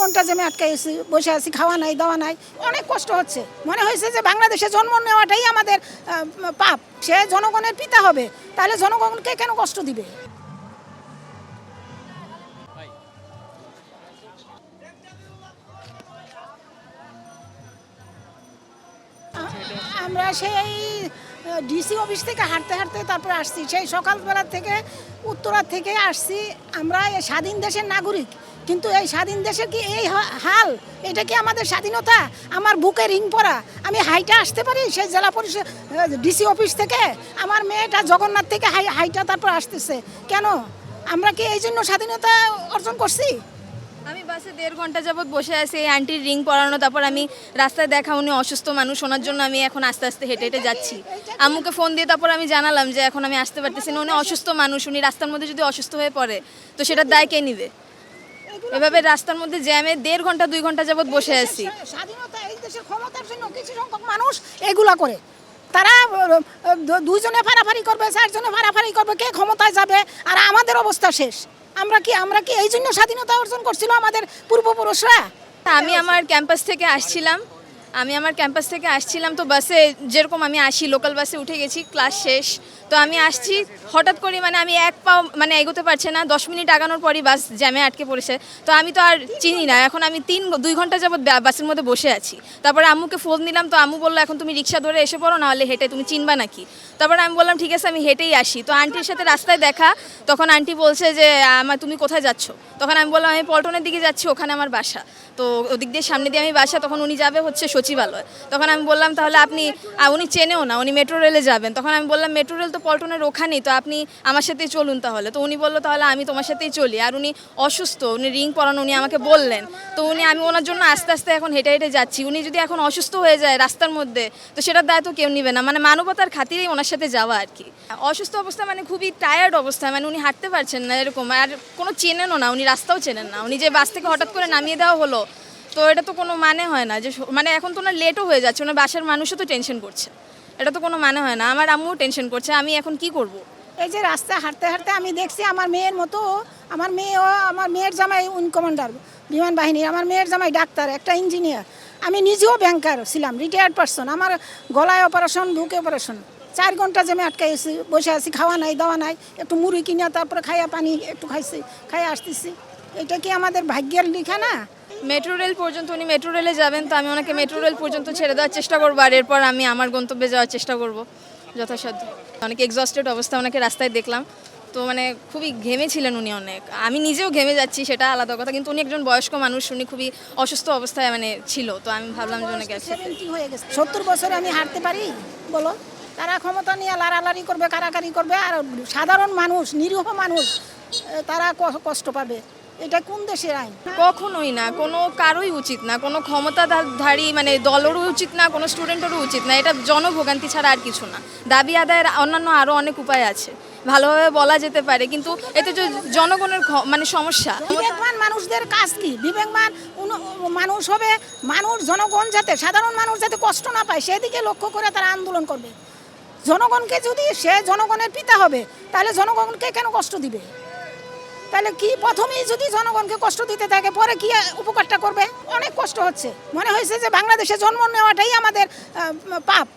ঘন্টা জ্যামে আটকাইছি, বসে আছি, খাওয়া নাই, দাওয়া নাই, অনেক কষ্ট হচ্ছে। মনে হয়েছে যে বাংলাদেশে জন্ম নেওয়াটাই আমাদের পাপ। সে জনগণের পিতা হবে, তাহলে জনগণকে কেন কষ্ট দিবে? আমরা সেই ডিসি অফিস থেকে হাঁটতে হাঁটতে তারপরে আসছি, সেই সকালবেলা থেকে উত্তরা থেকে আসছি। আমরা এই স্বাধীন দেশের নাগরিক, কিন্তু এই স্বাধীন দেশের কি এই হাল? এটা কি আমাদের স্বাধীনতা? আমার বুকে রিং পরা, আমি হাইটা আসতে পারি সেই জেলা পরিষদ ডিসি অফিস থেকে? আমার মেয়েটা জগন্নাথ থেকে হাইটা তারপর আসতেছে কেন? আমরা কি এই জন্য স্বাধীনতা অর্জন করছি? আমি বাসে 1.5 ঘন্টা যাবত বসে আছি, এই আন্টির রিং পরানো, তারপর আমি রাস্তায় দেখা উনি অসুস্থ মানুষ, ওনার জন্য আমি এখন আস্তে আস্তে হেঁটে হেঁটে যাচ্ছি। আম্মুকে ফোন দিয়ে তারপর আমি জানালাম যে এখন আমি আসতে পারতেছি না, উনি অসুস্থ মানুষ, উনি রাস্তার মধ্যে যদি অসুস্থ হয়ে পড়ে তো সেটার দায় কে নিবে? এভাবে রাস্তার মধ্যে জ্যামে 1.5 ঘন্টা 2 ঘন্টা যাবত বসে আছি। স্বাধীনতা, এই দেশের ক্ষমতার জন্য কিছু সংখ্যক মানুষ এগুলা করে। তারা দুইজনে ফাড়াফাড়ি করবে, চারজনে ফাড়াফাড়ি করবে, কে ক্ষমতায় যাবে, আর আমাদের অবস্থা শেষ। আমরা কি এই জন্য স্বাধীনতা অর্জন করছিল আমাদের পূর্বপুরুষরা? আমি আমার ক্যাম্পাস থেকে আসছিলাম, তো বাসে যেরকম আমি আসি লোকাল বাসে উঠে গেছি, ক্লাস শেষ, তো আমি আসছি হঠাৎ করে, মানে আমি এক পাও মানে এগোতে পারছে না, 10 মিনিট আগানোর পরই বাস জ্যামে আটকে পড়েছে। তো আমি তো আর চিনি না, এখন আমি 2 ঘন্টা যাবত বাসের মধ্যে বসে আছি। তারপরে আম্মুকে ফোন দিলাম, তো আম্মু বললো এখন তুমি রিক্সা ধরে এসে পড়ো, নাহলে হেঁটে তুমি চিনবা নাকি? তারপরে আমি বললাম ঠিক আছে আমি হেঁটেই আসি। তো আন্টির সাথে রাস্তায় দেখা, তখন আন্টি বলছে যে তুমি কোথায় যাচ্ছ? তখন আমি বললাম আমি পল্টনের দিকে যাচ্ছি, ওখানে আমার বাসা, তো ওদিক দিয়ে সামনে দিয়ে আমি বাসা। তখন উনি যাবে হচ্ছে সচিবালয়। তখন আমি বললাম তাহলে আপনি, উনি চেনেও না, উনি মেট্রো রেলে যাবেন। তখন আমি বললাম মেট্রো রেল তো পল্টনের ওখানেই, তো আপনি আমার সাথেই চলুন তাহলে। তো উনি বললো তাহলে আমি তোমার সাথেই চলি। আর উনি অসুস্থ, উনি রিং পরানো, উনি আমাকে বললেন। তো আমি ওনার জন্য আস্তে আস্তে এখন হেঁটে হেঁটে যাচ্ছি। উনি যদি এখন অসুস্থ হয়ে যায় রাস্তার মধ্যে, তো সেটার দায় তো কেউ নিবে না, মানে মানবতার খাতিরেই ওনার সাথে যাওয়া আর কি। অসুস্থ অবস্থা মানে খুবই টায়ার্ড অবস্থা, মানে উনি হাঁটতে পারছেন না এরকম, আর কোনো চেনেনও না, উনি রাস্তাও চেনেন না। উনি যে বাস থেকে হঠাৎ করে নামিয়ে দেওয়া হলো, তো এটা তো কোনো মানে হয় না। যে মানে এখন তো ওনার লেটও হয়ে যাচ্ছে, ওনার বাসার মানুষও তো টেনশন করছে, এটা তো কোনো মানে হয় না। আমার আম্মুও টেনশন করছে, আমি এখন কি করব? এই যে রাস্তায় হাঁটতে হাঁটতে আমি দেখছি আমার মেয়ের মতো, আমার মেয়ের জামাই উইং কমান্ডার বিমান বাহিনীর, আমার মেয়ের জামাই ডাক্তার, একটা ইঞ্জিনিয়ার, আমি নিজেও ব্যাংকার ছিলাম, রিটায়ার্ড পারসন। আমার গলায় অপারেশন, বুকে অপারেশন, 4 ঘন্টা জ্যামে আটকাইছি, বসে আছি, খাওয়া নাই, দাওয়া নাই, একটু মুড়ি কিনা তারপরে খাইয়া পানি একটু খাইয়া আসতেছি। এটা কি আমাদের ভাগ্যের লিখা না? মেট্রো রেল পর্যন্ত, উনি মেট্রো রেলে যাবেন, তো আমি ওনাকে মেট্রো রেল পর্যন্ত ছেড়ে দেওয়ার চেষ্টা করবো, আর এরপর আমি আমার গন্তব্যে যাওয়ার চেষ্টা করব যথাসাধ্য। অনেক এক্সস্টেড অবস্থা ওনাকে রাস্তায় দেখলাম, তো মানে খুবই ঘেমেছিলেন উনি অনেক। আমি নিজেও ঘেমে যাচ্ছি, সেটা আলাদা কথা, কিন্তু উনি একজন বয়স্ক মানুষ, উনি খুবই অসুস্থ অবস্থায় মানে ছিল। তো আমি ভাবলাম যে ওনাকে 70 হয়ে গেছে, 70 বছরে আমি হাঁটতে পারি বলো? তারা ক্ষমতা নিয়ে লাড়ালাড়ি করবে, কারাকারি করবে, আর সাধারণ মানুষ, নিরীহ মানুষ, তারা কষ্ট পাবে। এটা কোন দেশের আইন? কখনোই না, কোনো কারোই উচিত না, কোনো ক্ষমতাধারী মানে দলেরও উচিত না, কোনো স্টুডেন্টেরও উচিত না। এটা জনভোগান্তি ছাড়া আর কিছু না। দাবি আদায়ের অন্যান্য আরও অনেক উপায় আছে, ভালোভাবে বলা যেতে পারে, কিন্তু এতে যে জনগণের মানে সমস্যা। বিবেকবান মানুষদের কাজ কি? বিবেকবান মানুষ হবে, জনগণ যাতে, সাধারণ মানুষ যাতে কষ্ট না পায় সেদিকে লক্ষ্য করে তারা আন্দোলন করবে। জনগণকে যদি, সে জনগণের পিতা হবে, তাহলে জনগণকে কেন কষ্ট দিবে? তাহলে কি প্রথমেই যদি জনগণকে কষ্ট দিতে থাকে, পরে কি উপকারটা করবে? অনেক কষ্ট হচ্ছে। মনে হয়েছে যে বাংলাদেশে জন্ম নেওয়াটাই আমাদের পাপ।